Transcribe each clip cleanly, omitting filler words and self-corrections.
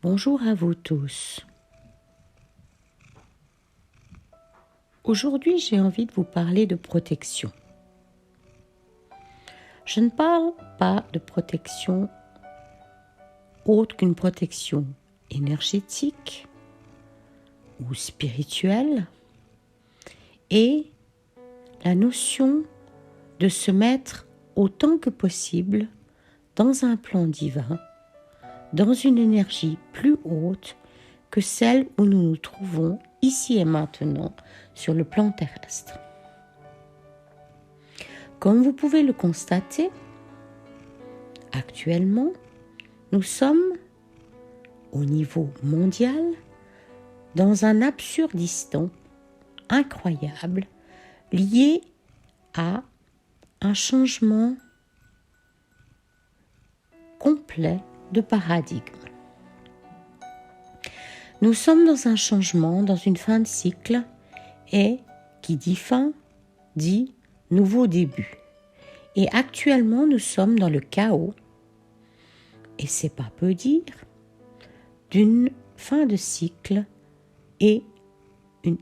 Bonjour à vous tous. Aujourd'hui, j'ai envie de vous parler de protection. Je ne parle pas de protection autre qu'une protection énergétique ou spirituelle et la notion de se mettre autant que possible dans un plan divin, dans une énergie plus haute que celle où nous nous trouvons ici et maintenant sur le plan terrestre. Comme vous pouvez le constater, actuellement, nous sommes au niveau mondial dans un absurdistan incroyable lié à un changement complet de paradigme. Nous sommes dans un changement, dans une fin de cycle, et qui dit fin, dit nouveau début. Et actuellement, nous sommes dans le chaos, et c'est pas peu dire, d'une fin de cycle et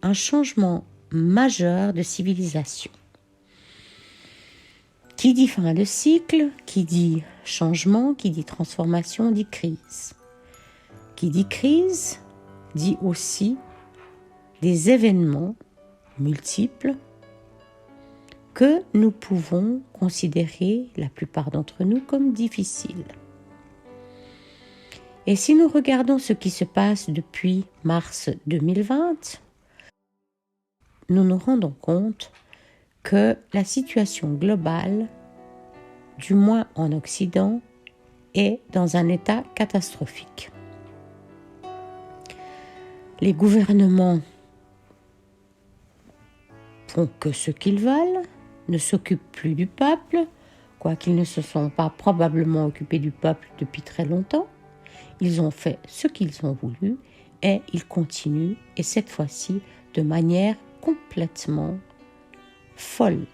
un changement majeur de civilisation. Qui dit fin de cycle, qui dit changement, qui dit transformation, dit crise. Qui dit crise, dit aussi des événements multiples que nous pouvons considérer, la plupart d'entre nous, comme difficiles. Et si nous regardons ce qui se passe depuis mars 2020, nous nous rendons compte que la situation globale, du moins en Occident, est dans un état catastrophique. Les gouvernements font que ce qu'ils veulent, ne s'occupent plus du peuple, quoiqu'ils ne se sont pas probablement occupés du peuple depuis très longtemps. Ils ont fait ce qu'ils ont voulu et ils continuent, et cette fois-ci de manière complètement folle.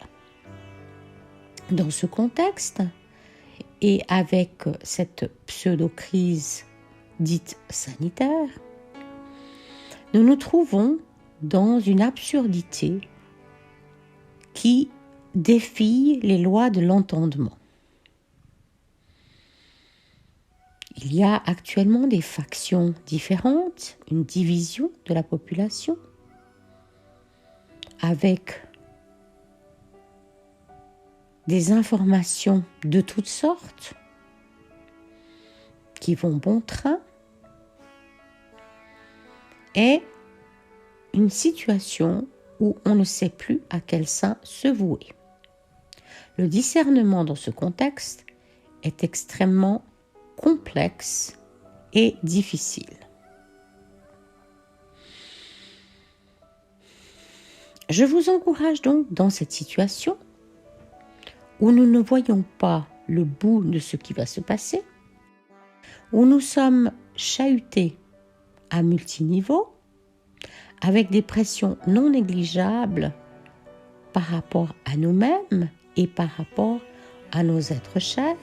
Dans ce contexte, et avec cette pseudo-crise dite sanitaire, nous nous trouvons dans une absurdité qui défie les lois de l'entendement. Il y a actuellement des factions différentes, une division de la population, avec des informations de toutes sortes qui vont bon train et une situation où on ne sait plus à quel sein se vouer. Le discernement dans ce contexte est extrêmement complexe et difficile. Je vous encourage donc dans cette situation où nous ne voyons pas le bout de ce qui va se passer, où nous sommes chahutés à multiniveaux, avec des pressions non négligeables par rapport à nous-mêmes et par rapport à nos êtres chers.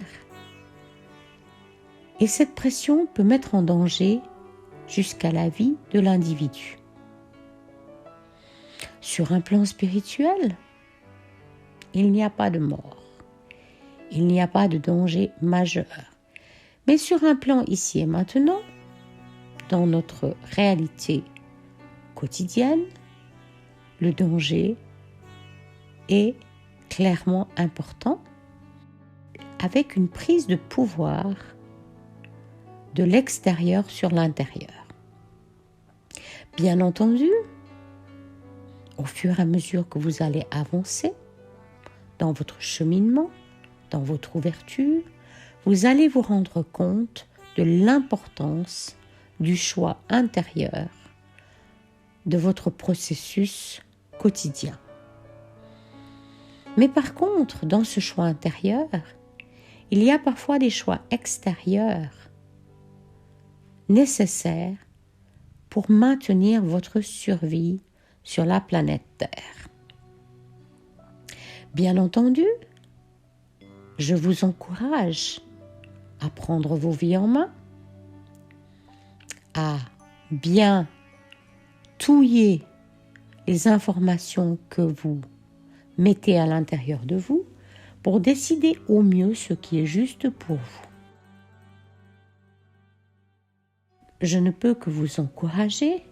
Et cette pression peut mettre en danger jusqu'à la vie de l'individu. Sur un plan spirituel, il n'y a pas de mort. Il n'y a pas de danger majeur. Mais sur un plan ici et maintenant, dans notre réalité quotidienne, le danger est clairement important, avec une prise de pouvoir de l'extérieur sur l'intérieur. Bien entendu, au fur et à mesure que vous allez avancer dans votre cheminement, dans votre ouverture, vous allez vous rendre compte de l'importance du choix intérieur de votre processus quotidien. Mais par contre, dans ce choix intérieur, il y a parfois des choix extérieurs nécessaires pour maintenir votre survie sur la planète Terre. Bien entendu, je vous encourage à prendre vos vies en main, à bien touiller les informations que vous mettez à l'intérieur de vous pour décider au mieux ce qui est juste pour vous. Je ne peux que vous encourager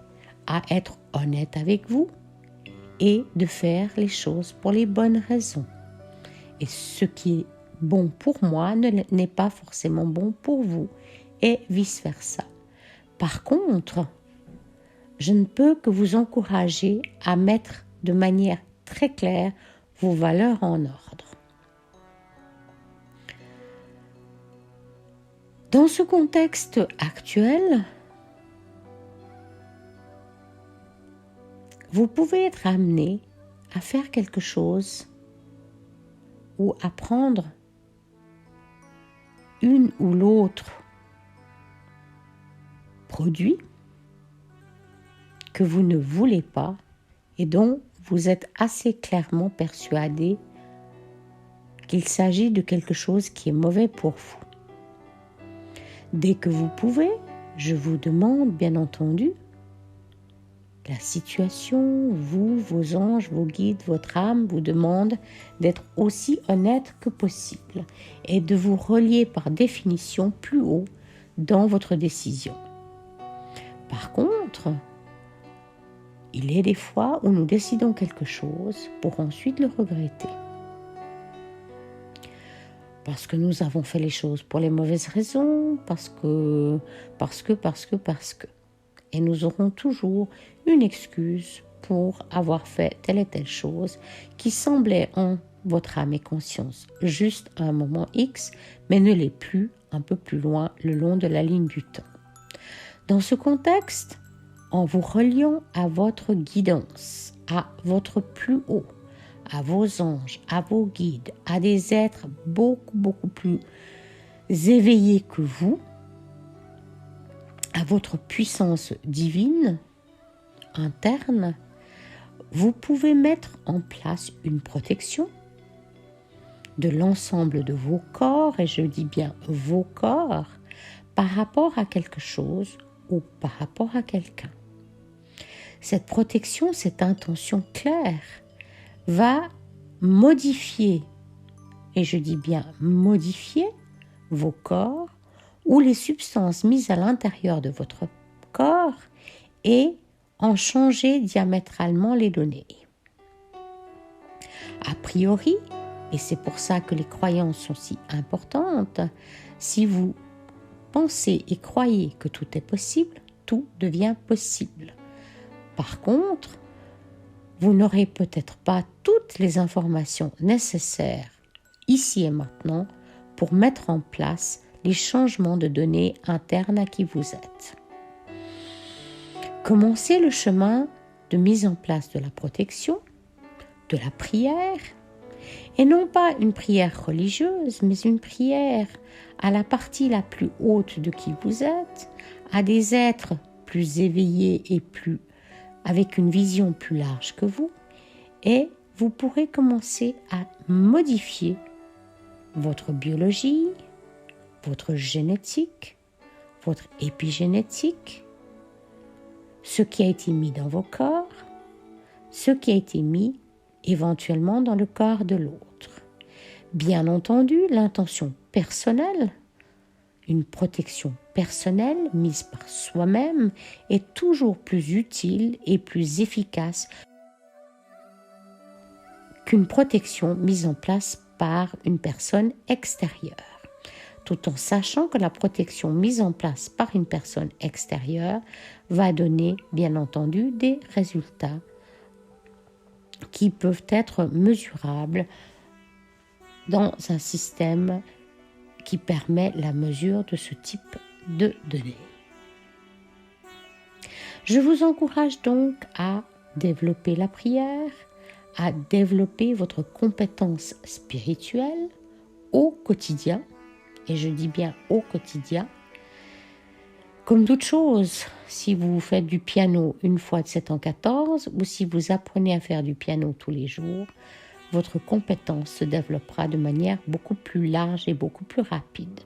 à être honnête avec vous et de faire les choses pour les bonnes raisons. Et ce qui est bon pour moi n'est pas forcément bon pour vous et vice-versa. Par contre, je ne peux que vous encourager à mettre de manière très claire vos valeurs en ordre. Dans ce contexte actuel, vous pouvez être amené à faire quelque chose ou à prendre une ou l'autre produit que vous ne voulez pas et dont vous êtes assez clairement persuadé qu'il s'agit de quelque chose qui est mauvais pour vous. Dès que vous pouvez, je vous demande, bien entendu, la situation, vous, vos anges, vos guides, votre âme vous demande d'être aussi honnête que possible et de vous relier par définition plus haut dans votre décision. Par contre, il y a des fois où nous décidons quelque chose pour ensuite le regretter. Parce que nous avons fait les choses pour les mauvaises raisons, parce que. Et nous aurons toujours une excuse pour avoir fait telle et telle chose qui semblait en votre âme et conscience juste à un moment X, mais ne l'est plus un peu plus loin le long de la ligne du temps. Dans ce contexte, en vous reliant à votre guidance, à votre plus haut, à vos anges, à vos guides, à des êtres beaucoup plus éveillés que vous, à votre puissance divine interne, vous pouvez mettre en place une protection de l'ensemble de vos corps, et je dis bien vos corps, par rapport à quelque chose ou par rapport à quelqu'un. Cette protection, cette intention claire, va modifier, et je dis bien modifier, vos corps ou les substances mises à l'intérieur de votre corps et en changer diamétralement les données. A priori, et c'est pour ça que les croyances sont si importantes, si vous pensez et croyez que tout est possible, tout devient possible. Par contre, vous n'aurez peut-être pas toutes les informations nécessaires ici et maintenant pour mettre en place les changements de données internes à qui vous êtes. Commencez le chemin de mise en place de la protection, de la prière, et non pas une prière religieuse, mais une prière à la partie la plus haute de qui vous êtes, à des êtres plus éveillés et avec une vision plus large que vous, et vous pourrez commencer à modifier votre biologie, votre génétique, votre épigénétique, ce qui a été mis dans vos corps, ce qui a été mis éventuellement dans le corps de l'autre. Bien entendu, l'intention personnelle, une protection personnelle mise par soi-même est toujours plus utile et plus efficace qu'une protection mise en place par une personne extérieure. Tout en sachant que la protection mise en place par une personne extérieure va donner, bien entendu, des résultats qui peuvent être mesurables dans un système qui permet la mesure de ce type de données. Je vous encourage donc à développer la prière, à développer votre compétence spirituelle au quotidien, et je dis bien au quotidien. Comme toute chose, si vous faites du piano une fois de 7 en 14, ou si vous apprenez à faire du piano tous les jours, votre compétence se développera de manière beaucoup plus large et beaucoup plus rapide.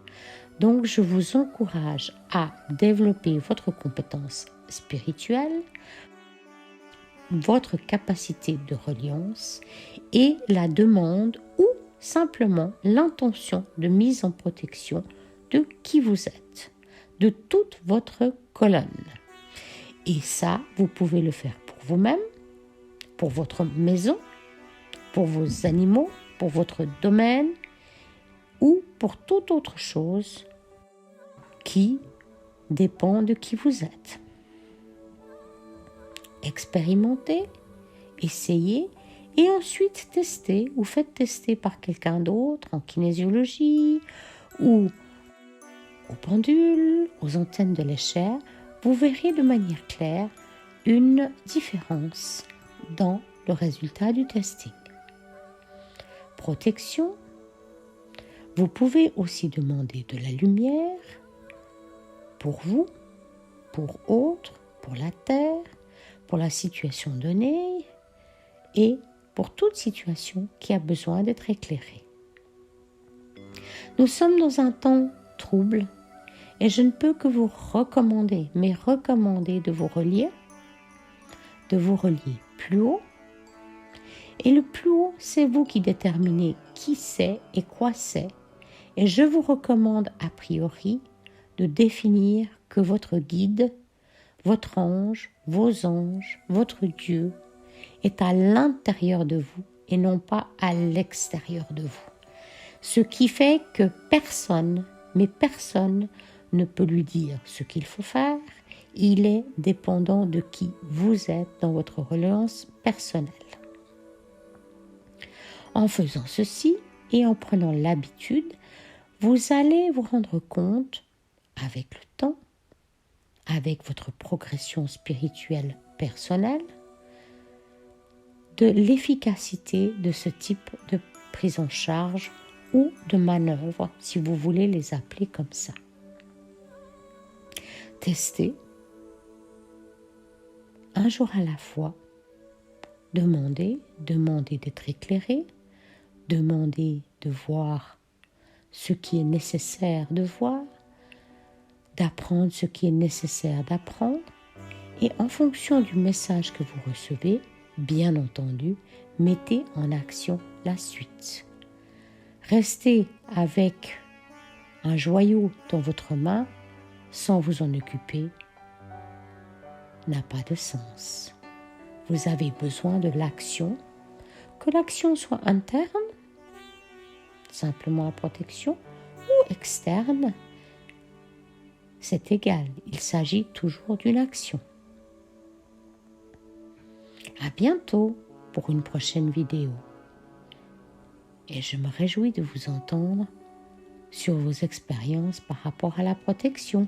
Donc, je vous encourage à développer votre compétence spirituelle, votre capacité de reliance et la demande ou simplement l'intention de mise en protection de qui vous êtes, de toute votre colonne. Et ça, vous pouvez le faire pour vous-même, pour votre maison, pour vos animaux, pour votre domaine ou pour toute autre chose qui dépend de qui vous êtes. Expérimentez, essayez et ensuite testez ou faites tester par quelqu'un d'autre en kinésiologie ou aux pendules, aux antennes de l'échelle. Vous verrez de manière claire une différence dans le résultat du testing. Protection. Vous pouvez aussi demander de la lumière pour vous, pour autres, pour la terre, pour la situation donnée et pour toute situation qui a besoin d'être éclairée. Nous sommes dans un temps trouble et je ne peux que vous recommander de vous relier plus haut. Et le plus haut, c'est vous qui déterminez qui c'est et quoi c'est. Et je vous recommande a priori de définir que votre guide, votre ange, vos anges, votre Dieu est à l'intérieur de vous et non pas à l'extérieur de vous. Ce qui fait que personne ne peut lui dire ce qu'il faut faire. Il est dépendant de qui vous êtes dans votre reliance personnelle. En faisant ceci et en prenant l'habitude, vous allez vous rendre compte avec le temps, avec votre progression spirituelle personnelle, de l'efficacité de ce type de prise en charge ou de manœuvre, si vous voulez les appeler comme ça. Testez un jour à la fois, demandez d'être éclairé, demandez de voir ce qui est nécessaire de voir, d'apprendre ce qui est nécessaire d'apprendre et en fonction du message que vous recevez, bien entendu, mettez en action la suite. Restez avec un joyau dans votre main sans vous en occuper n'a pas de sens. Vous avez besoin de l'action, que l'action soit interne, simplement la protection, ou externe, c'est égal, il s'agit toujours d'une action. À bientôt pour une prochaine vidéo. Et je me réjouis de vous entendre sur vos expériences par rapport à la protection.